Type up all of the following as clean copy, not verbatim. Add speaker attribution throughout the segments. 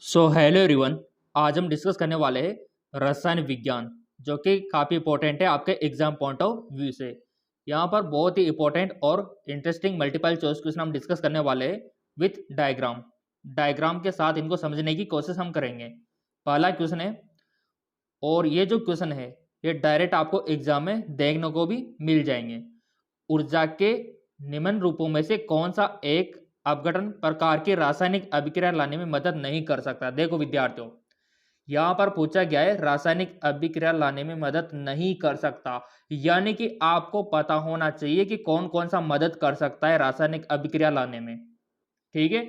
Speaker 1: So hello everyone. आज हम discuss करने वाले हैं रसायन विज्ञान, जो कि काफ़ी इंपॉर्टेंट है आपके एग्जाम पॉइंट ऑफ व्यू से। यहाँ पर बहुत ही इंपॉर्टेंट और इंटरेस्टिंग मल्टीपल चॉइस क्वेश्चन हम डिस्कस करने वाले हैं विथ डायग्राम। डायग्राम के साथ इनको समझने की कोशिश हम करेंगे। पहला क्वेश्चन है, और ये जो क्वेश्चन है ये डायरेक्ट आपको एग्जाम में देखने को भी मिल जाएंगे। ऊर्जा के निम्न रूपों में से कौन सा एक अपघटन प्रकार की रासायनिक अभिक्रिया लाने में मदद नहीं कर सकता। देखो विद्यार्थियों, यहाँ पर पूछा गया है रासायनिक अभिक्रिया लाने में मदद नहीं कर सकता, यानी कि आपको पता होना चाहिए कि कौन कौन सा मदद कर सकता है रासायनिक अभिक्रिया लाने में। ठीक है,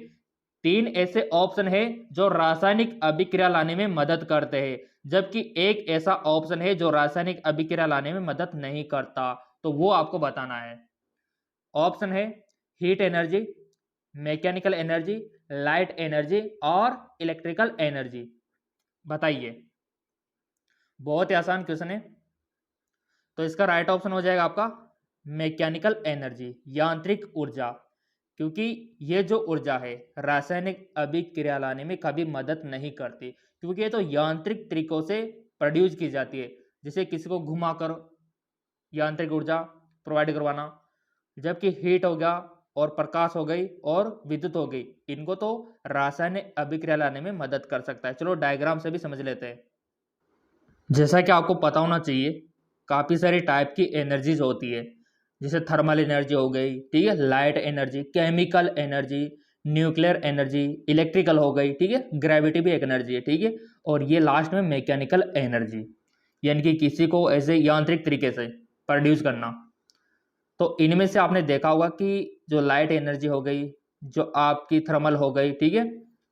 Speaker 1: तीन ऐसे ऑप्शन है जो रासायनिक अभिक्रिया लाने में मदद करते हैं, जबकि एक ऐसा ऑप्शन है जो रासायनिक अभिक्रिया लाने में मदद नहीं करता। तो वो आपको बताना है। ऑप्शन है heat energy, mechanical energy, light energy और इलेक्ट्रिकल एनर्जी। बताइए, बहुत ही आसान क्वेश्चन है। तो इसका राइट ऑप्शन हो जाएगा आपका मैकेनिकल एनर्जी, यांत्रिक ऊर्जा, क्योंकि ये जो ऊर्जा है रासायनिक अभिक्रिया लाने में कभी मदद नहीं करती, क्योंकि ये तो यांत्रिक तरीकों से प्रोड्यूस की जाती है, जैसे किसी को घुमाकर यांत्रिक ऊर्जा प्रोवाइड करवाना। जबकि हीट हो गया और प्रकाश हो गई और विद्युत हो गई, इनको तो रासायनिक अभिक्रिया लाने में मदद कर सकता है। चलो डायग्राम से भी समझ लेते हैं। जैसा कि आपको पता होना चाहिए, काफ़ी सारी टाइप की एनर्जीज होती है, जैसे थर्मल एनर्जी हो गई, ठीक है, light energy, chemical energy, nuclear energy, electrical हो गई, ठीक है, ग्रेविटी भी एक एनर्जी है, ठीक है, और ये लास्ट में मैकेनिकल एनर्जी, यानी कि किसी को ऐसे यांत्रिक तरीके से प्रोड्यूस करना। तो इनमें से आपने देखा होगा कि जो लाइट एनर्जी हो गई, जो आपकी थर्मल हो गई, ठीक है,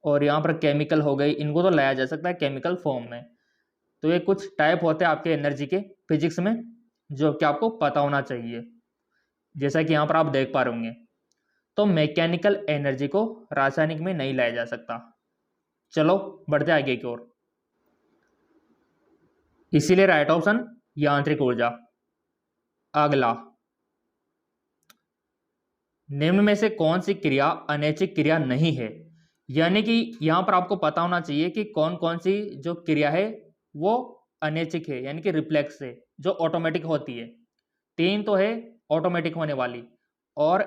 Speaker 1: और यहाँ पर केमिकल हो गई, इनको तो लाया जा सकता है केमिकल फॉर्म में। तो ये कुछ टाइप होते हैं आपके एनर्जी के फिजिक्स में, जो कि आपको पता होना चाहिए, जैसा कि यहाँ पर आप देख पा रहे होंगे। तो मैकेनिकल एनर्जी को रासायनिक में नहीं लाया जा सकता। चलो बढ़ते आगे की ओर। इसीलिए राइट ऑप्शन यांत्रिक ऊर्जा। अगला, निम्न में से कौन सी क्रिया अनैच्छिक क्रिया नहीं है। यानी कि यहां पर आपको पता होना चाहिए कि कौन कौन सी जो क्रिया है वो अनैच्छिक है, यानी कि रिफ्लेक्स है, जो ऑटोमेटिक होती है। तीन तो है ऑटोमेटिक होने वाली, और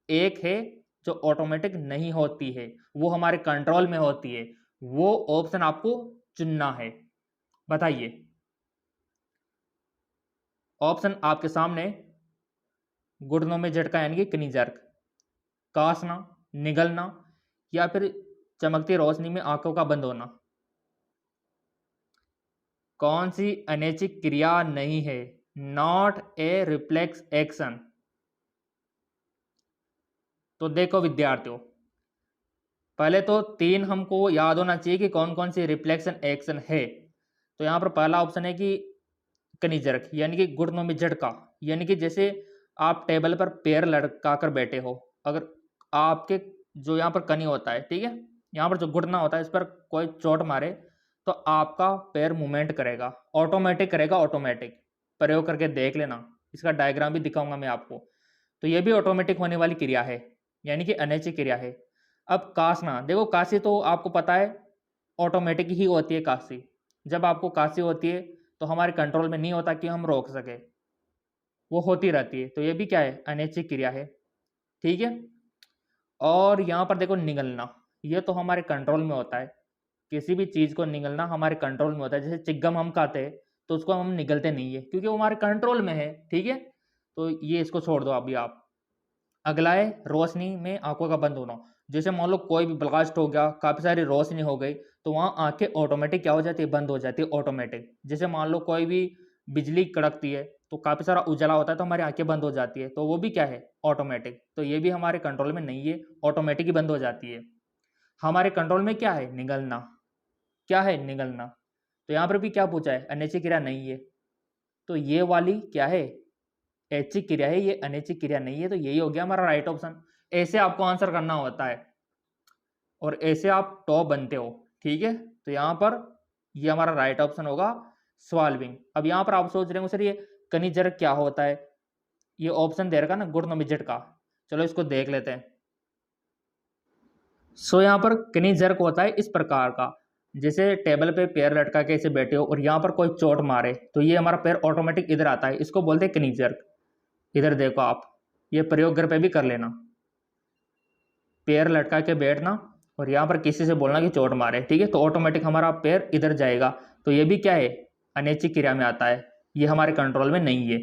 Speaker 1: एक है जो ऑटोमेटिक नहीं होती है, वो हमारे कंट्रोल में होती है। वो ऑप्शन आपको चुनना है। बताइए, ऑप्शन आपके सामने। घुटनों में झटका यानी कि कनी जर्क, कासना, निगलना, या फिर चमकती रोशनी में आंखों का बंद होना। कौन सी अनैच्छिक क्रिया नहीं है? Not a reflex action. तो देखो विद्यार्थियों, पहले तो तीन हमको याद होना चाहिए कि कौन कौन सी रिफ्लेक्शन एक्शन है। तो यहां पर पहला ऑप्शन है कि कनी जर्क, यानी कि घुटनों में झटका, यानी कि जैसे आप टेबल पर पैर लटका कर बैठे हो, अगर आपके जो यहाँ पर कनी होता है, ठीक है, यहाँ पर जो घुटना होता है, इस पर कोई चोट मारे तो आपका पैर मूवमेंट करेगा, ऑटोमेटिक करेगा, ऑटोमेटिक। प्रयोग करके देख लेना, इसका डायग्राम भी दिखाऊंगा मैं आपको। तो ये भी ऑटोमेटिक होने वाली क्रिया है, यानी कि अनैच्छिक क्रिया है। अब कासना, देखो काशी तो आपको पता है ऑटोमेटिक ही होती है काशी। जब आपको काशी होती है तो हमारे कंट्रोल में नहीं होता कि हम रोक सके, वो होती रहती है। तो ये भी क्या है? अनैच्छिक क्रिया है, ठीक है। और यहाँ पर देखो निगलना, ये तो हमारे कंट्रोल में होता है। किसी भी चीज़ को निगलना हमारे कंट्रोल में होता है। जैसे चिग्गम हम खाते हैं तो उसको हम निगलते नहीं है, क्योंकि वो हमारे कंट्रोल में है, ठीक है। तो ये इसको छोड़ दो अभी आप। अगला है रोशनी में आंखों का बंद होना। जैसे मान लो कोई भी ब्लास्ट हो गया, काफ़ी सारी रोशनी हो गई, तो वहाँ आंखें ऑटोमेटिक क्या हो जाती है? बंद हो जाती है, ऑटोमेटिक। जैसे मान लो कोई भी बिजली कड़कती है तो काफ़ी सारा उजाला होता है, तो हमारी आंखें बंद हो जाती है, तो वो भी क्या है? ऑटोमेटिक। तो ये भी हमारे कंट्रोल में नहीं है, ऑटोमेटिक ही बंद हो जाती है। हमारे कंट्रोल में क्या है? निगलना। क्या है? निगलना। तो यहाँ पर भी क्या पूछा है? अनैच्छिक क्रिया नहीं है। तो ये वाली क्या है? ऐच्छिक क्रिया है, ये अनैच्छिक क्रिया नहीं है। तो यही हो गया हमारा राइट ऑप्शन। ऐसे आपको आंसर करना होता है और ऐसे आप टॉप बनते हो, ठीक है। तो यहाँ पर ये हमारा राइट ऑप्शन होगा, सॉल्विंग। अब यहाँ पर आप सोच रहे होंगे सर ये कनिजर क्या होता है? ये ऑप्शन दे रखा ना, घुटनों में झटका। चलो इसको देख लेते हैं। सो यहाँ पर कनी जर्क होता है इस प्रकार का, जैसे टेबल पे पैर लटका के ऐसे बैठे हो और यहाँ पर कोई चोट मारे तो ये हमारा पैर ऑटोमेटिक इधर आता है, इसको बोलते हैं कनी जर्क। इधर देखो आप, ये प्रयोग घर पे भी कर लेना। पैर लटका के बैठना और यहाँ पर किसी से बोलना कि चोट मारे, ठीक है, तो ऑटोमेटिक हमारा पैर इधर जाएगा। तो ये भी क्या है, अनैच्छिक क्रिया में आता है, ये हमारे कंट्रोल में नहीं है।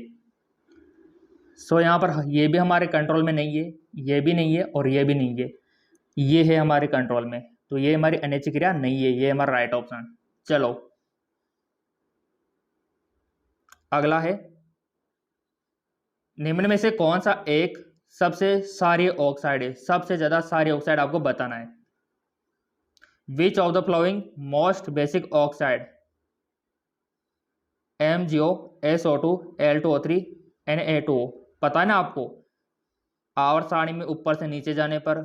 Speaker 1: सो यहाँ पर ये भी हमारे कंट्रोल में नहीं है, ये भी नहीं है और ये भी नहीं है, ये है हमारे कंट्रोल में। तो ये हमारी अनैच्छिक क्रिया नहीं है, ये हमारा राइट ऑप्शन। चलो अगला है, निम्न में से कौन सा एक सबसे सारी ऑक्साइड है, सबसे ज्यादा सारी ऑक्साइड आपको बताना है। Which of the flowing most basic oxide, MgO, SO2, Al2O3, Na2O। पता है ना आपको, आवर्त सारणी में ऊपर से नीचे जाने पर,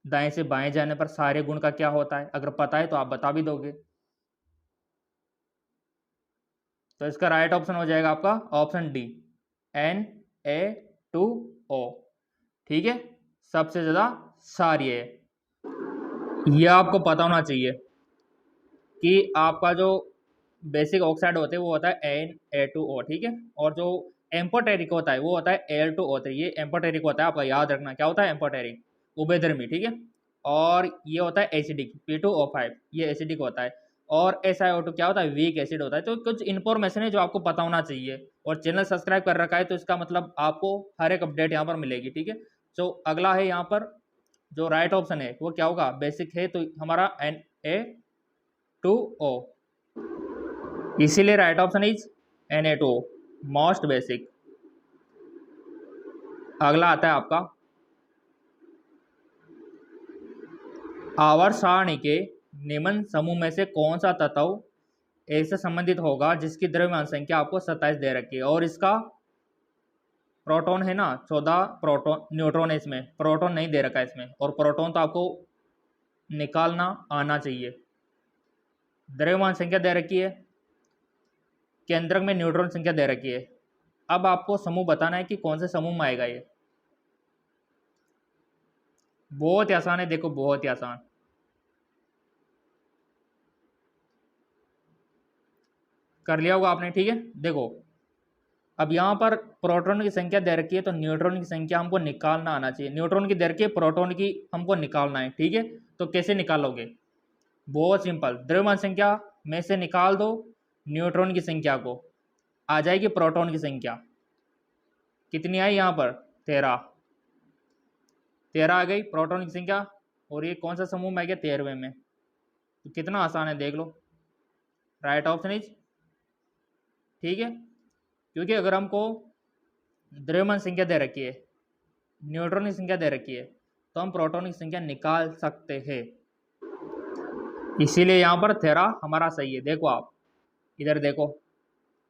Speaker 1: दाएं से बाएं जाने पर सारे गुण का क्या होता है, अगर पता है तो आप बता भी दोगे। तो इसका राइट ऑप्शन हो जाएगा आपका ऑप्शन डी, Na2O। ठीक है, सबसे ज्यादा सारी है। यह आपको पता होना चाहिए कि आपका जो बेसिक ऑक्साइड होते हैं वो होता है Na2O, ठीक है, और जो एम्फोटेरिक होता है वो होता है Al2O3। ये एम्फोटेरिक होता है, आपका याद रखना क्या होता है एम्फोटेरिक, उभयधर्मी, ठीक है। और ये होता है एसिडिक, P2O5, ये एसिडिक होता है। और SiO2 क्या होता है, वीक एसिड होता है। तो कुछ इन्फॉर्मेशन है जो आपको पता होना चाहिए, और चैनल सब्सक्राइब कर रखा है तो इसका मतलब आपको हर एक अपडेट यहाँ पर मिलेगी, ठीक है। तो अगला है यहाँ पर जो राइट ऑप्शन है वो क्या होगा, बेसिक है तो हमारा Na2O, इसीलिए right option is Na2O, most basic. अगला आता है आपका, आवर्त सारणी के निम्न समूह में से कौन सा तत्व ऐसे संबंधित होगा जिसकी द्रव्यमान संख्या आपको 27 दे रखी है, और इसका प्रोटॉन है ना 14 प्रोटॉन, न्यूट्रॉन है इसमें, प्रोटॉन नहीं दे रखा है इसमें, और प्रोटॉन तो आपको निकालना आना चाहिए। द्रव्यमान संख्या दे रखी है, केंद्रक में न्यूट्रॉन संख्या दे रखी है। अब आपको समूह बताना है कि कौन से समूह में आएगा ये। बहुत ही आसान है, देखो बहुत ही आसान। कर लिया होगा आपने, ठीक है। देखो अब यहाँ पर प्रोटॉन की संख्या दे रखी है तो न्यूट्रॉन की संख्या हमको निकालना आना चाहिए। न्यूट्रॉन की दे रखी है, प्रोटॉन की हमको निकालना है, ठीक है। तो कैसे निकालोगे, बहुत सिंपल, द्रव्यमान संख्या में से निकाल दो न्यूट्रॉन की संख्या को, आ जाएगी प्रोटॉन की संख्या। कितनी आई यहाँ पर, 13 आ गई प्रोटॉन की संख्या। और ये कौन सा समूह में आ गया, 13वें में। तो कितना आसान है देख लो, राइट ऑप्शन इज, ठीक है। क्योंकि अगर हमको द्रव्यमान संख्या दे रखी है, न्यूट्रॉन की संख्या दे रखी है, तो हम प्रोटॉन की संख्या निकाल सकते हैं। इसीलिए यहाँ पर 13 हमारा सही है। देखो आप इधर देखो,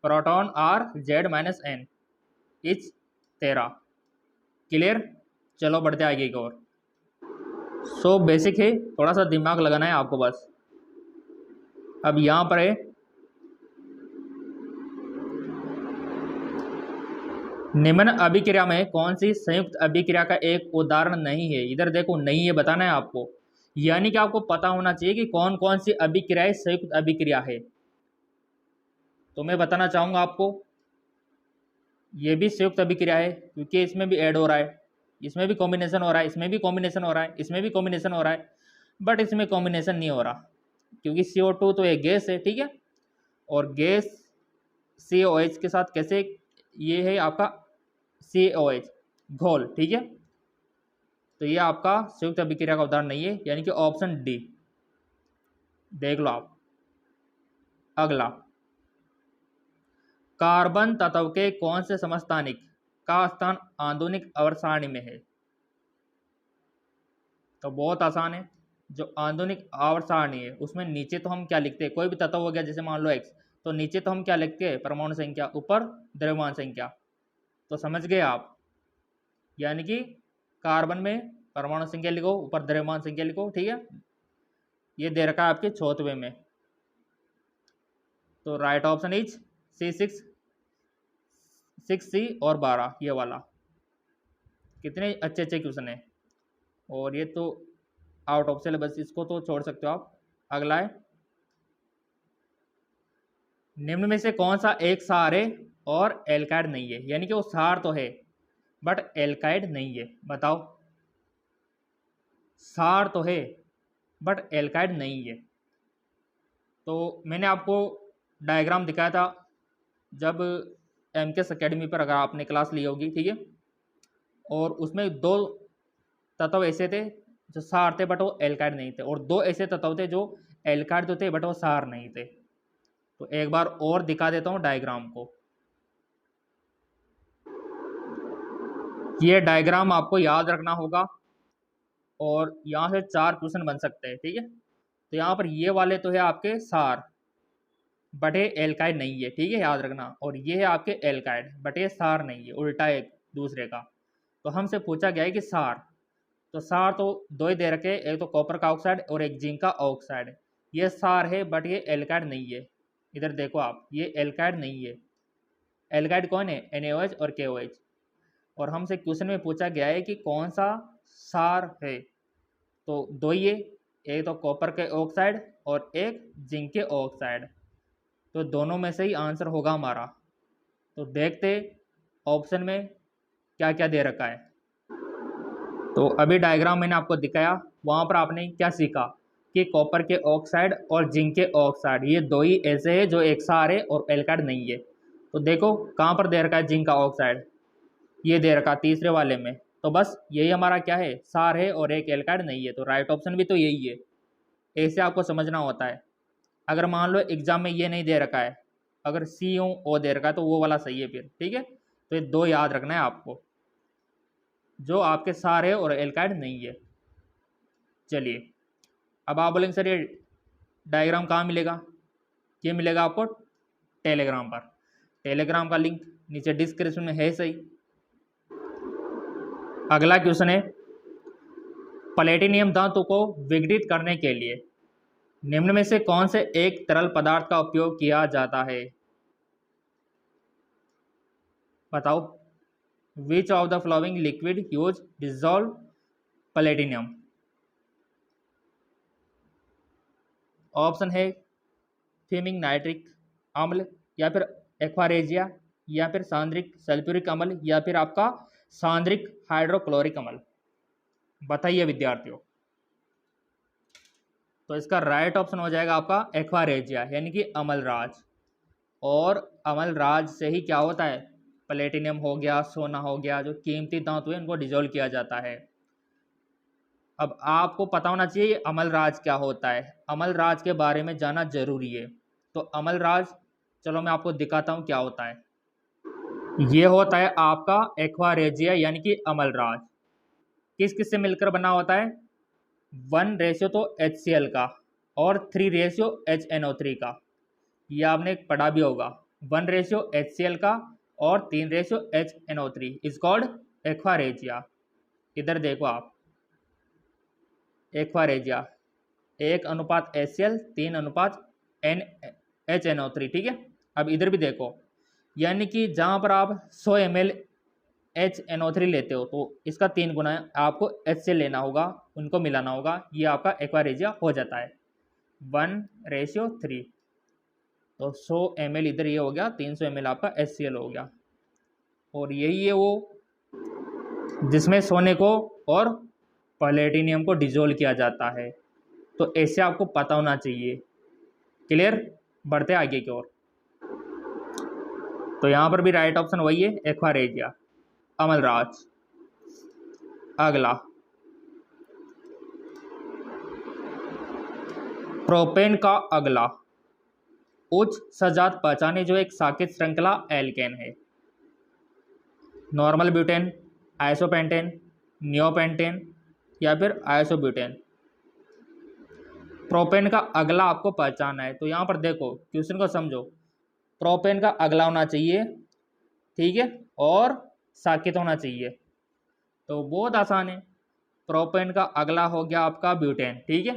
Speaker 1: proton are Z-N is 13। Clear, चलो बढ़ते आगे की ओर। सो बेसिक है, थोड़ा सा दिमाग लगाना है आपको बस। अब यहाँ पर है, निम्न अभिक्रिया में कौन सी संयुक्त अभिक्रिया का एक उदाहरण नहीं है। इधर देखो नहीं है बताना है आपको, यानी कि आपको पता होना चाहिए कि कौन कौन सी अभिक्रियाएं संयुक्त अभिक्रिया है। तो मैं बताना चाहूंगा आपको, ये भी संयुक्त अभिक्रिया है क्योंकि इसमें भी ऐड हो रहा है, इसमें भी कॉम्बिनेशन हो रहा है, इसमें भी कॉम्बिनेशन हो रहा है, इसमें भी कॉम्बिनेशन हो रहा है, बट इसमें कॉम्बिनेशन नहीं हो रहा क्योंकि CO2 तो एक गैस है, ठीक है। और गैस COH के साथ कैसे, ये है आपका COH घोल, ठीक है। तो ये आपका संयुक्त अभिक्रिया का उदाहरण नहीं है, यानी कि ऑप्शन डी देख लो आप। अगला, कार्बन तत्व के कौन से समस्थानिक का स्थान आधुनिक आवर्त सारणी में है। तो बहुत आसान है, जो आधुनिक आवर्त सारणी है उसमें नीचे तो हम क्या लिखते हैं, कोई भी तत्व हो गया जैसे मान लो X, तो नीचे तो हम क्या लिखते हैं, परमाणु संख्या, ऊपर द्रव्यमान संख्या। तो समझ गए आप, यानी कि कार्बन में परमाणु संख्या लिखो, ऊपर द्रव्यमान संख्या लिखो, ठीक है। ये दे रखा है आपके 64वें में। तो right option is C6, 6C और 12, ये वाला। कितने अच्छे अच्छे क्वेश्चन है। और ये तो आउट ऑफ सिलेबस, इसको तो छोड़ सकते हो आप। अगला है, निम्न में से कौन सा एक सार है और एल्काइड नहीं है? यानी कि वो सार तो है बट एल्काइड नहीं है, बताओ। सार तो है बट एल्काइड नहीं है। तो मैंने आपको डायग्राम दिखाया था जब एमकेएस एकेडमी पर, अगर आपने क्लास ली होगी, ठीक है। और उसमें 2 तत्व ऐसे थे जो सार थे बट वो एल्काइड नहीं थे, और 2 ऐसे तत्व थे जो एल्काइड तो थे बट वो सार नहीं थे। तो एक बार और दिखा देता हूँ डायग्राम को। ये डायग्राम आपको याद रखना होगा और यहाँ से 4 क्वेश्चन बन सकते हैं, ठीक है। तो यहाँ पर ये वाले तो है आपके सार बट ये एल्काइड नहीं है, ठीक है, याद रखना। और ये है आपके एल्काइड बट ये सार नहीं है, उल्टा एक दूसरे का। तो हमसे पूछा गया है कि सार, तो सार तो 2 ही दे रखे, एक तो कॉपर का ऑक्साइड और एक जिंक का ऑक्साइड। ये सार है बट ये एल्काइड नहीं है। इधर देखो आप, ये एल्काइड नहीं है। एल्काइड कौन है? NaOH और KOH। और हमसे क्वेश्चन में पूछा गया है कि कौन सा सार है, तो 2 ही है, एक तो कॉपर के ऑक्साइड और एक जिंक के ऑक्साइड। तो दोनों में से ही आंसर होगा हमारा। तो देखते ऑप्शन में क्या क्या दे रखा है। तो अभी डायग्राम मैंने आपको दिखाया, वहाँ पर आपने क्या सीखा कि कॉपर के ऑक्साइड और जिंक के ऑक्साइड ये 2 ही ऐसे हैं जो एक सार है और एल्काइड नहीं है। तो देखो कहाँ पर दे रखा है जिंक का ऑक्साइड, ये दे रखा तीसरे वाले में। तो बस यही हमारा क्या है, सार है और एक एल्काइड नहीं है। तो राइट ऑप्शन भी तो यही है। ऐसे आपको समझना होता है। अगर मान लो एग्जाम में ये नहीं दे रखा है, अगर CO दे रखा है तो वो वाला सही है फिर, ठीक है। तो ये 2 याद रखना है आपको, जो आपके सार है और एल्काइड नहीं है। चलिए, अब आप बोलेंगे सर ये डायग्राम कहाँ मिलेगा? ये मिलेगा आपको टेलीग्राम पर। टेलीग्राम का लिंक नीचे डिस्क्रिप्शन में है, सही। अगला क्वेश्चन है, प्लेटिनियम धातु को विघटित करने के लिए निम्न में से कौन से एक तरल पदार्थ का उपयोग किया जाता है? बताओ। Which of the flowing liquid use dissolve platinum? Option है फीमिंग नाइट्रिक अम्ल, या फिर एक्वारेजिया, या फिर सांद्रिक सल्फ्यूरिक अम्ल, या फिर आपका सांद्रिक हाइड्रोक्लोरिक अम्ल। बताइए विद्यार्थियों। तो इसका राइट ऑप्शन हो जाएगा आपका एक्वारेजिया, यानी कि अमलराज। और अमलराज से ही क्या होता है, प्लेटिनियम हो गया, सोना हो गया, जो कीमती धातु है उनको डिजोल्व किया जाता है। अब आपको पता होना चाहिए अमलराज क्या होता है, अमलराज के बारे में जानना जरूरी है। तो अमलराज, चलो मैं आपको दिखाता हूँ क्या होता है। ये होता है आपका एक्वारेजिया यानी कि अमलराज। किस किस से मिलकर बना होता है? 1 तो HCl का और 3 HNO3 का। ये आपने पढ़ा भी होगा, 1 HCl का और 3 HNO3 इज कॉल्ड एक्वारेजिया। इधर देखो आप, एक्वारेजिया 1:HCl 3:N HNO3, ठीक है। अब इधर भी देखो, यानी कि जहाँ पर आप 100 ml HNO3 लेते हो तो इसका 3 गुना आपको HCl लेना होगा, उनको मिलाना होगा, ये आपका एक्वारेजिया हो जाता है 1:3। तो 100 ml इधर ये हो गया, 300 ml आपका HCl हो गया। और यही है वो जिसमें सोने को और प्लेटिनियम को डिजोल्व किया जाता है। तो ऐसे आपको पता होना चाहिए। क्लियर? बढ़ते आगे की ओर। तो यहाँ पर भी राइट ऑप्शन वही है, एक्वारेजिया अमलराज। अगला, प्रोपेन का अगला उच्च सजात पहचाने जो एक साकेत श्रृंखला एल्केन है। नॉर्मल ब्यूटेन, आइसोपेंटेन, नियोपेंटेन, या फिर आइसोब्यूटेन। प्रोपेन का अगला आपको पहचानना है। तो यहाँ पर देखो, क्वेश्चन को समझो। प्रोपेन का अगला होना चाहिए, ठीक है, और साकेत होना चाहिए। तो बहुत आसान है। प्रोपेन का अगला हो गया आपका ब्यूटेन, ठीक है।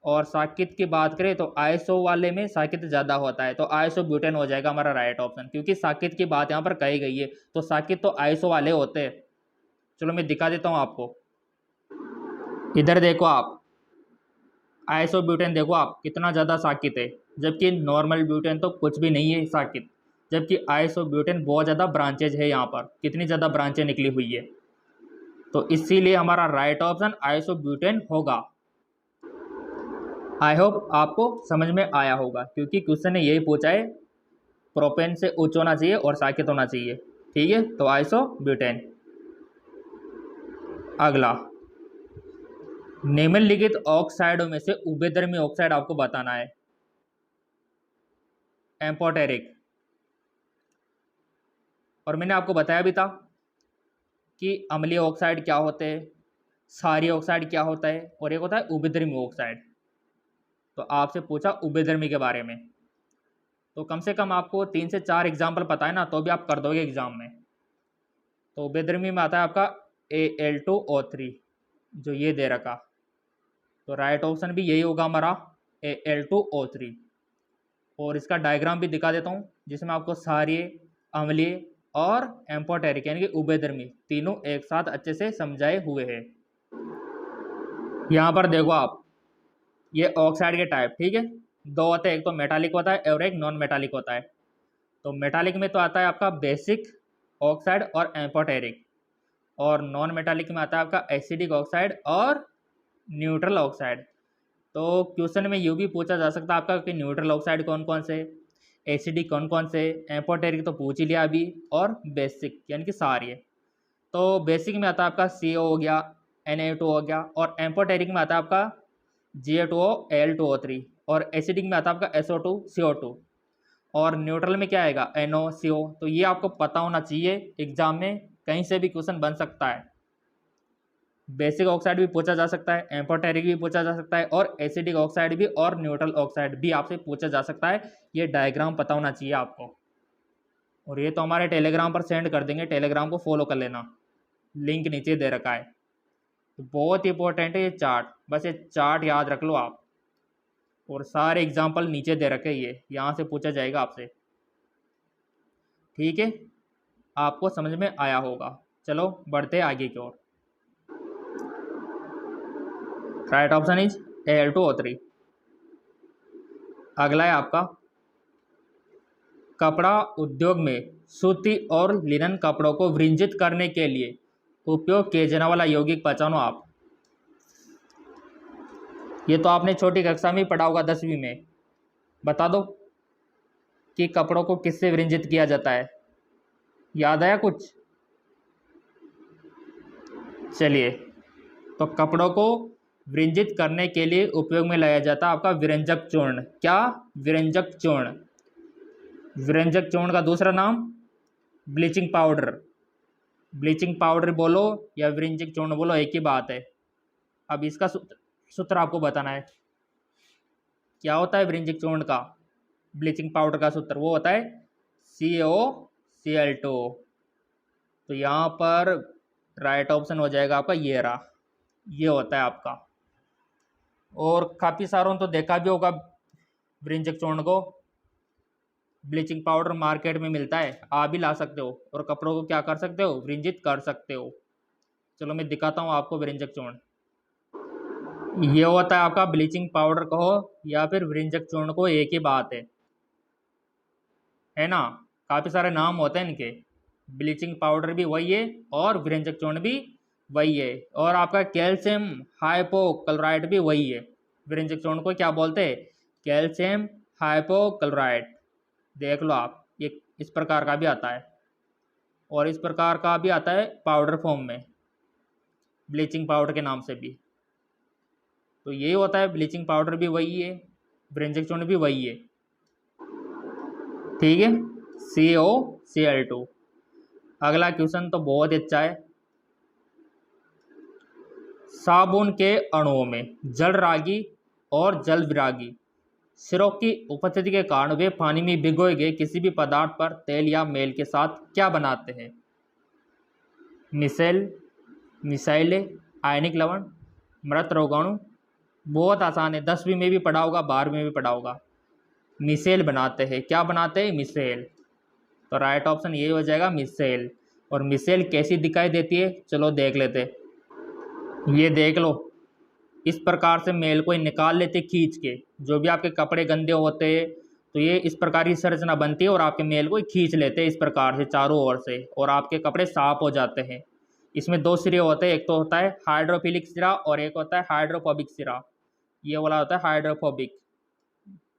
Speaker 1: और साकेत की बात करें तो आइसो वाले में साकेत ज़्यादा होता है, तो आइसो ब्यूटेन हो जाएगा हमारा राइट ऑप्शन, क्योंकि साकेत की बात यहाँ पर कही गई है। तो साकेत तो आइसो वाले होते हैं। चलो मैं दिखा देता हूँ आपको। इधर देखो आप, आइसोब्यूटेन देखो आप कितना ज़्यादा साकित है, जबकि नॉर्मल ब्यूटेन तो कुछ भी नहीं है साकित, जबकि आइसोब्यूटेन बहुत ज़्यादा ब्रांचेज है, यहाँ पर कितनी ज़्यादा ब्रांचें निकली हुई है। तो इसीलिए हमारा राइट ऑप्शन आइसोब्यूटेन होगा। आई होप आपको समझ में आया होगा, क्योंकि क्वेश्चन ने यही पूछा है प्रोपेन से उच्च होना चाहिए और साकित होना चाहिए। ठीक है, तो आइसोब्यूटेन। अगला, निम्नलिखित ऑक्साइडों में से उभयधर्मी ऑक्साइड आपको बताना है। एम्फोटेरिक, और मैंने आपको बताया भी था कि अम्लीय ऑक्साइड क्या होते हैं, क्षारीय ऑक्साइड क्या होता है, और एक होता है उभयधर्मी ऑक्साइड। तो आपसे पूछा उभयधर्मी के बारे में, तो कम से कम आपको 3 से 4 एग्जाम्पल पता है ना, तो भी आप कर दोगे एग्जाम में। तो उभयधर्मी में आता है आपका Al2O3, जो ये दे रखा, तो राइट ऑप्शन भी यही होगा हमारा Al2O3। और इसका डायग्राम भी दिखा देता हूँ, जिसमें आपको क्षारीय, अम्लीय और एम्फोटेरिक यानी कि उभयधर्मी तीनों एक साथ अच्छे से समझाए हुए हैं। यहाँ पर देखो आप, ये ऑक्साइड के टाइप, ठीक है, 2 होते हैं, एक तो मेटालिक होता है और एक नॉन मेटालिक होता है। तो मेटालिक में तो आता है आपका बेसिक ऑक्साइड और एम्फोटेरिक, और नॉन मेटालिक में आता है आपका एसिडिक ऑक्साइड और न्यूट्रल ऑक्साइड। तो क्वेश्चन में ये भी पूछा जा सकता है आपका कि न्यूट्रल ऑक्साइड कौन कौन से, एसिडिक कौन कौन से, एम्फोटेरिक तो पूछ ही लिया अभी, और बेसिक यानी कि सारे। तो बेसिक में आता है आपका CO हो गया, Na2 हो गया, और एम्फोटेरिक में आता है आपका Ga2O Al2O3, और एसिडिक में आता है आपका SO2 CO2, और न्यूट्रल में क्या आएगा NOCO। तो ये आपको पता होना चाहिए, एग्जाम में कहीं से भी क्वेश्चन बन सकता है। बेसिक ऑक्साइड भी पूछा जा सकता है, एम्फोटेरिक भी पूछा जा सकता है, और एसिडिक ऑक्साइड भी और न्यूट्रल ऑक्साइड भी आपसे पूछा जा सकता है। ये डायग्राम पता होना चाहिए आपको, और ये तो हमारे टेलीग्राम पर सेंड कर देंगे, टेलीग्राम को फॉलो कर लेना, लिंक नीचे दे रखा है। तो बहुत इंपॉर्टेंट है ये चार्ट, बस ये चार्ट याद रख लो आप, और सारे एग्जाम्पल नीचे दे रखे, ये यहाँ से पूछा जाएगा आपसे। ठीक है, आपको समझ में आया होगा। चलो बढ़ते आगे की ओर। Right option is Al2O3। अगला है आपका, कपड़ा उद्योग में सूती और लिनन कपड़ों को वृंजित करने के लिए उपयोग किए जाने वाला यौगिक पहचानो आप। ये तो आपने छोटी कक्षा में पढ़ा होगा, 10वीं में। बता दो कि कपड़ों को किससे वृंजित किया जाता है, याद आया कुछ? चलिए, तो कपड़ों को वृंजित करने के लिए उपयोग में लाया जाता है आपका विरंजक चूर्ण। क्या? विरंजक चूर्ण। विरंजक चूर्ण का दूसरा नाम ब्लीचिंग पाउडर। ब्लीचिंग पाउडर बोलो या विरंजक चूर्ण बोलो, एक ही बात है। अब इसका सूत्र आपको बताना है। क्या होता है विरंजक चूर्ण का, ब्लीचिंग पाउडर का सूत्र? वो होता है CaOCl2। तो यहाँ पर राइट ऑप्शन हो जाएगा आपका ये रहा, ये होता है आपका। और काफ़ी सारों तो देखा भी होगा विरंजक चूर्ण को, ब्लीचिंग पाउडर मार्केट में मिलता है, आप भी ला सकते हो और कपड़ों को क्या कर सकते हो, विरंजित कर सकते हो। चलो मैं दिखाता हूँ आपको विरंजक चूर्ण। ये होता है आपका ब्लीचिंग पाउडर कहो या फिर विरंजक चूर्ण को, एक ही बात है ना। काफ़ी सारे नाम होते हैं इनके, ब्लीचिंग पाउडर भी वही है और विरंजक चूर्ण भी वही है, और आपका कैल्शियम हाइपोक्लोराइड भी वही है। विरंजक चूर्ण को क्या बोलते हैं? Calcium hypochloride. देख लो आप, ये इस प्रकार का भी आता है और इस प्रकार का भी आता है पाउडर फॉर्म में, ब्लीचिंग पाउडर के नाम से भी। तो यही होता है, ब्लीचिंग पाउडर भी वही है, विरंजक चूर्ण भी वही है। ठीक है, CaOCl2। अगला क्वेश्चन तो बहुत अच्छा है। साबुन के अणुओं में जल रागी और जल विरागी सिरों की उपस्थिति के कारण वे पानी में भिगोए गए किसी भी पदार्थ पर तेल या मेल के साथ क्या बनाते हैं? मिसेल, मिसाइले, आयनिक लवण, मृत रोगाणु। बहुत आसान है, 10वीं में भी पढ़ा होगा, 12वीं में भी पढ़ा होगा। मिसेल बनाते हैं। क्या बनाते हैं? मिसेल। तो राइट ऑप्शन ये हो जाएगा मिसेल। और मिसेल कैसी दिखाई देती है, चलो देख लेते। ये देख लो, इस प्रकार से मेल को निकाल लेते खींच के। जो भी आपके कपड़े गंदे होते तो ये इस प्रकार की संरचना बनती है और आपके मेल को खींच लेते हैं इस प्रकार से चारों ओर से, और आपके कपड़े साफ हो जाते हैं। इसमें दो सिरे होते हैं, एक तो होता है हाइड्रोफिलिक सिरा और एक होता है हाइड्रोफोबिक सिरा। ये वाला होता है हाइड्रोफोबिक,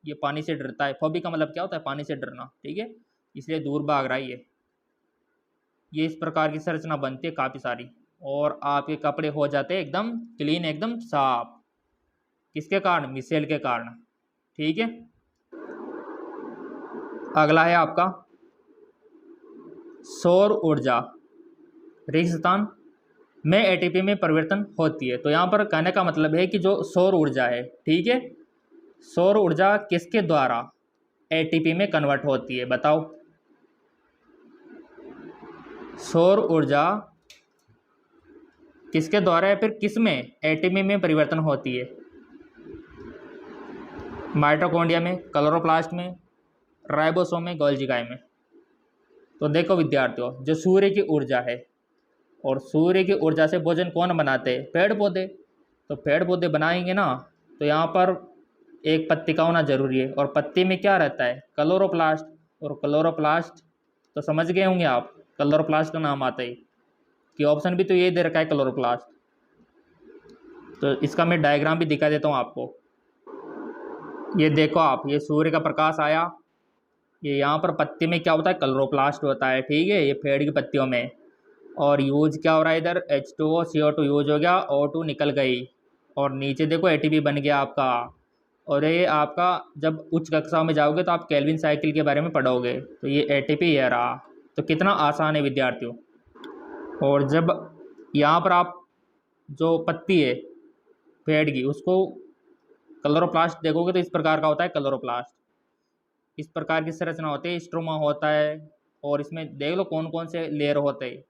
Speaker 1: ये पानी से डरता है। फोबिक का मतलब क्या होता है? पानी से डरना, ठीक है, इसलिए दूर भाग रहा है ये इस प्रकार की संरचना बनती है काफ़ी सारी, और आपके कपड़े हो जाते हैं एकदम क्लीन, एकदम साफ। किसके कारण? मिसेल के कारण, ठीक है। अगला है आपका सौर ऊर्जा। रेगिस्तान में एटीपी में परिवर्तन होती है। तो यहाँ पर कहने का मतलब है कि जो सौर ऊर्जा है, ठीक है, सौर ऊर्जा किसके द्वारा एटीपी में कन्वर्ट होती है? बताओ। सौर ऊर्जा किसके द्वारा या फिर किस में एटीपी में परिवर्तन होती है? माइटोकॉन्ड्रिया में, क्लोरोप्लास्ट में, राइबोसोम में, गोल्गी काई में। तो देखो विद्यार्थियों, जो सूर्य की ऊर्जा है, और सूर्य की ऊर्जा से भोजन कौन बनाते हैं? पेड़ पौधे। तो पेड़ पौधे बनाएंगे ना, तो यहाँ पर एक पत्ती का होना जरूरी है, और पत्ती में क्या रहता है? क्लोरोप्लास्ट। और क्लोरोप्लास्ट तो समझ गए होंगे आप, क्लोरोप्लास्ट का नाम आता है कि ऑप्शन भी तो ये दे रखा है क्लोरोप्लास्ट। तो इसका मैं डायग्राम भी दिखा देता हूँ आपको। ये देखो आप, ये सूर्य का प्रकाश आया, ये यहाँ पर पत्ती में क्या होता है? क्लोरोप्लास्ट होता है, ठीक है, ये पेड़ की पत्तियों में। और यूज क्या हो रहा है इधर? H2O CO2 यूज हो गया, O2 निकल गई, और नीचे देखो एटीपी बन गया आपका। और ये आपका जब उच्च कक्षाओं में जाओगे तो आप केल्विन साइकिल के बारे में पढ़ोगे, तो ये एटीपी ये रहा। तो कितना आसान है विद्यार्थियों। और जब यहाँ पर आप जो पत्ती है पेड़ की, उसको क्लोरोप्लास्ट देखोगे तो इस प्रकार का होता है क्लोरोप्लास्ट। इस प्रकार की संरचना होती है, स्ट्रोमा होता है, और इसमें देख लो कौन कौन से लेयर होते हैं।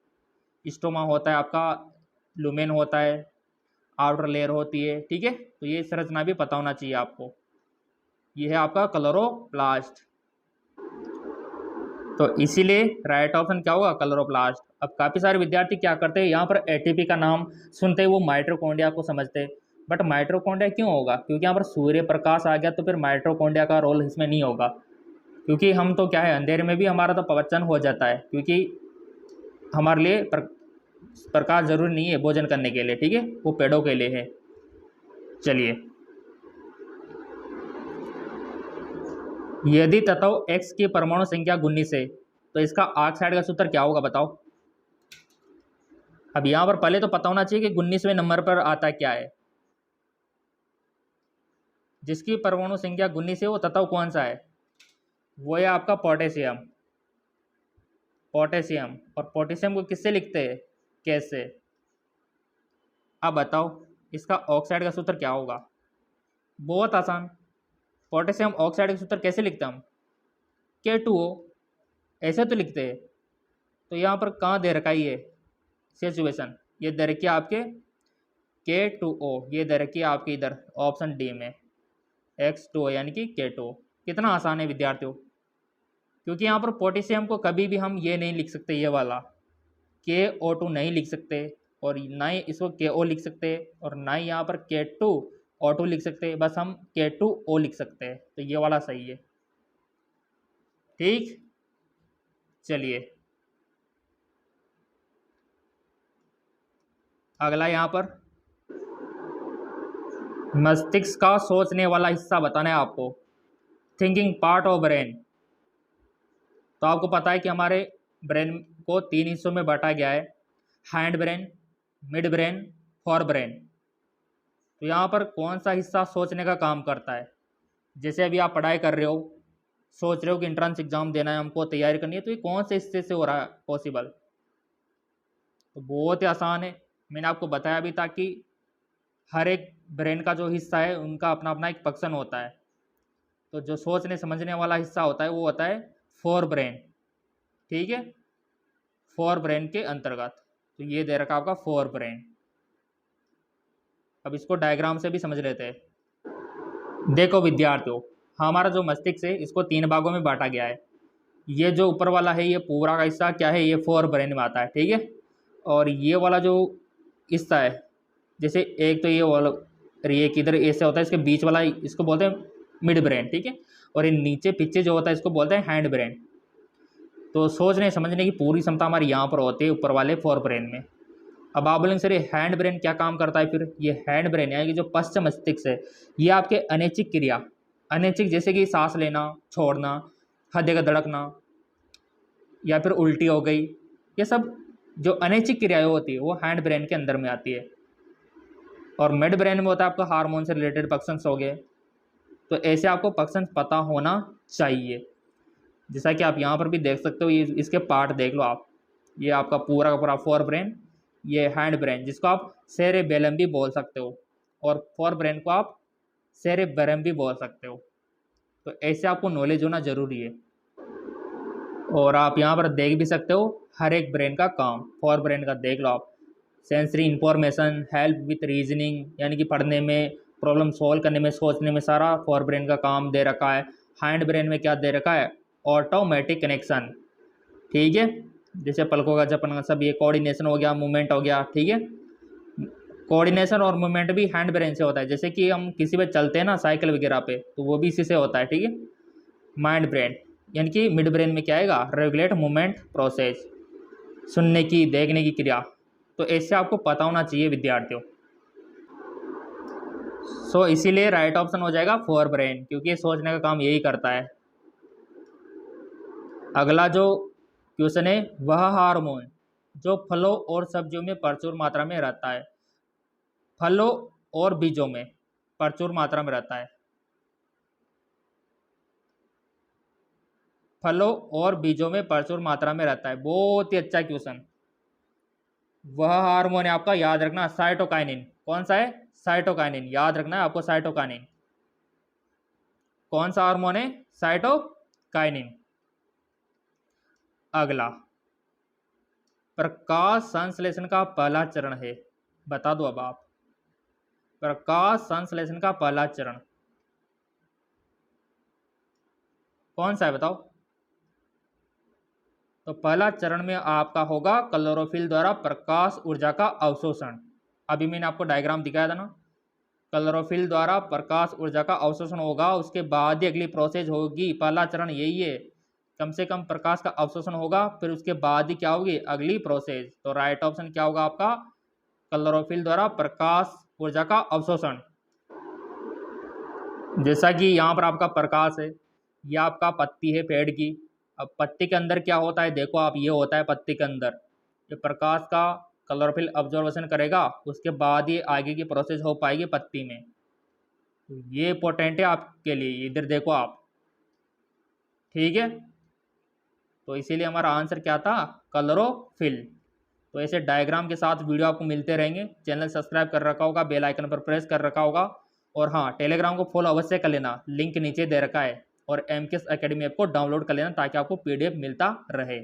Speaker 1: स्ट्रोमा होता है आपका, लुमेन होता है, आउटर लेयर होती है, ठीक है। तो ये संरचना भी पता होना चाहिए आपको। ये है आपका क्लोरोप्लास्ट। तो इसीलिए राइट ऑप्शन क्या होगा? क्लोरोप्लास्ट। अब काफ़ी सारे विद्यार्थी क्या करते हैं, यहाँ पर एटीपी का नाम सुनते ही वो माइटोकॉन्ड्रिया को समझते हैं। बट माइटोकॉन्ड्रिया क्यों होगा? क्योंकि यहाँ पर सूर्य प्रकाश आ गया, तो फिर माइटोकॉन्ड्रिया का रोल इसमें नहीं होगा। क्योंकि हम तो क्या है, अंधेरे में भी हमारा तो पवचन हो जाता है, क्योंकि हमारे लिए प्रकाश जरूरी नहीं है भोजन करने के लिए, ठीक है, वो पेड़ों के लिए है। चलिए, यदि तत्व X की परमाणु संख्या 19 है तो इसका ऑक्साइड का सूत्र क्या होगा? बताओ। अब यहाँ पर पहले तो पता होना चाहिए कि 19वें नंबर पर आता क्या है। जिसकी परमाणु संख्या 19 है वो तत्व कौन सा है? वो है आपका पोटेशियम। पोटेशियम, और पोटेशियम को किससे लिखते हैं? कैसे? अब बताओ इसका ऑक्साइड का सूत्र क्या होगा? बहुत आसान, पोटेशियम ऑक्साइड का सूत्र कैसे लिखते हैं हम? K2O, ऐसे तो लिखते हैं। तो यहाँ पर कहाँ दे रखा है ये सिचुएशन? ये दे रखी है आपके K2O, ये दे रखी है आपके इधर ऑप्शन डी में X2O यानी कि K2O। कितना आसान है विद्यार्थियों। क्योंकि यहाँ पर पोटेशियम को कभी भी हम ये नहीं लिख सकते, ये वाला KO2 नहीं लिख सकते, और ना ही इसको KO लिख सकते, और ना ही यहाँ पर K2O2 लिख सकते, बस हम K2O लिख सकते हैं। तो ये वाला सही है, ठीक। चलिए अगला, यहाँ पर मस्तिष्क का सोचने वाला हिस्सा बताना है आपको, थिंकिंग पार्ट ऑफ ब्रेन। तो आपको पता है कि हमारे ब्रेन को 3 हिस्सों में बांटा गया है, hind brain, mid brain, fore brain. तो यहाँ पर कौन सा हिस्सा सोचने का काम करता है? जैसे अभी आप पढ़ाई कर रहे हो, सोच रहे हो कि एंट्रेंस एग्जाम देना है, हमको तैयारी करनी है, तो ये कौन से हिस्से से हो रहा है पॉसिबल? तो बहुत ही आसान है, मैंने आपको बताया भी था कि हर एक ब्रेन का जो हिस्सा है उनका अपना अपना एक फंक्शन होता है। तो जो सोचने समझने वाला हिस्सा होता है वो होता है फोर ब्रेन, ठीक है, फोर ब्रेन के अंतर्गत। तो ये दे रखा आपका फोर ब्रेन। अब इसको डायग्राम से भी समझ लेते हैं। देखो विद्यार्थियों, हमारा जो मस्तिष्क है इसको 3 भागों में बांटा गया है। ये जो ऊपर वाला है ये पूरा का हिस्सा क्या है? ये फोर ब्रेन में आता है, ठीक है। और ये वाला जो हिस्सा है, जैसे एक तो ये वाला ये किधर ऐसे होता है, इसके बीच वाला इसको बोलते हैं मिड ब्रेन, ठीक है। और ये नीचे पीछे जो होता है इसको बोलते हैं हैंड ब्रेन। तो सोचने समझने की पूरी क्षमता हमारी यहाँ पर होती है ऊपर वाले फोर ब्रेन में। अब आप बोलेंगे सर ये हैंड ब्रेन क्या काम करता है फिर? ये हैंड ब्रेन यानी कि जो पश्चिम मस्तिष्क है, ये आपके अनैच्छिक क्रिया, अनैच्छिक जैसे कि सांस लेना, छोड़ना, हृदय का धड़कना, या फिर उल्टी हो गई, ये सब जो अनैच्छिक क्रियाएं होती है वो हैंड ब्रेन के अंदर में आती है। और मिड ब्रेन में होता है आपका हार्मोन से रिलेटेड फंक्शंस हो गए। तो ऐसे आपको फंक्शंस पता होना चाहिए। जैसा कि आप यहाँ पर भी देख सकते हो, ये इसके पार्ट देख लो आप, ये आपका पूरा का पूरा फोर ब्रेन, ये हैंड ब्रेन जिसको आप सेरेबेलम भी बोल सकते हो, और फोर ब्रेन को आप सेरेबरम भी बोल सकते हो। तो ऐसे आपको नॉलेज होना जरूरी है। और आप यहाँ पर देख भी सकते हो हर एक ब्रेन का काम, फोर ब्रेन का देख लो आप। Sensory information, help with reasoning यानी कि पढ़ने में, प्रॉब्लम सॉल्व करने में, सोचने में, सारा फोर ब्रेन का काम दे रखा है। हैंड ब्रेन में क्या दे रखा है? ऑटोमेटिक कनेक्शन, ठीक है। जैसे पलकों का झपकना, सब ये कोऑर्डिनेशन हो गया, मूवमेंट हो गया, ठीक है। कोऑर्डिनेशन और मूवमेंट भी हैंड ब्रेन से होता है। जैसे कि हम किसी पे चलते हैं ना, साइकिल वगैरह पे, तो वो भी इसी से होता है, ठीक है। माइंड ब्रेन यानी कि मिड ब्रेन में क्या आएगा? रेगुलेट मूवमेंट प्रोसेस, सुनने की, देखने की क्रिया। तो ऐसे आपको पता होना चाहिए विद्यार्थियों। सो इसीलिए राइट ऑप्शन हो जाएगा फोर ब्रेन, क्योंकि ये सोचने का काम यही करता है। अगला जो क्वेश्चन है, वह हार्मोन जो फलों और सब्जियों में प्रचुर मात्रा में रहता है। फलों और बीजों में प्रचुर मात्रा में रहता है। फलों और बीजों में प्रचुर मात्रा में रहता है। बहुत ही अच्छा क्वेश्चन। वह हार्मोन है आपका, याद रखना, साइटोकाइनिन। कौन सा है? साइटोकाइनिन, याद रखना है आपको, साइटोकाइनिन। कौन सा हार्मोन है? साइटोकाइनिन। अगला, प्रकाश संश्लेषण का पहला चरण है। बता दो अब आप, प्रकाश संश्लेषण का पहला चरण कौन सा है? बताओ। तो पहला चरण में आपका होगा क्लोरोफिल द्वारा प्रकाश ऊर्जा का अवशोषण। अभी मैंने आपको डायग्राम दिखाया था ना, क्लोरोफिल द्वारा प्रकाश ऊर्जा का अवशोषण होगा, उसके बाद ही अगली प्रोसेस होगी। पहला चरण यही है, कम से कम प्रकाश का अवशोषण होगा, फिर उसके बाद ही क्या होगी? अगली प्रोसेस। तो राइट ऑप्शन क्या होगा आपका? क्लोरोफिल द्वारा प्रकाश ऊर्जा का अवशोषण। जैसा कि यहाँ पर आपका प्रकाश है, यह आपका पत्ती है पेड़ की। अब पत्ती के अंदर क्या होता है? देखो आप, ये होता है पत्ती के अंदर, ये प्रकाश का क्लोरोफिल ऑब्जर्वेशन करेगा, उसके बाद ही आगे की प्रोसेस हो पाएगी पत्ती में। तो ये इंपॉर्टेंट है आपके लिए, इधर देखो आप, ठीक है। तो इसीलिए हमारा आंसर क्या था? क्लोरोफिल। तो ऐसे डायग्राम के साथ वीडियो आपको मिलते रहेंगे। चैनल सब्सक्राइब कर रखा होगा, बेल आइकन पर प्रेस कर रखा होगा, और हाँ, टेलीग्राम को फॉलो अवश्य कर लेना, लिंक नीचे दे रखा है। और एमकेएस एकेडमी ऐप को डाउनलोड कर लेना ताकि आपको पीडीएफ मिलता रहे।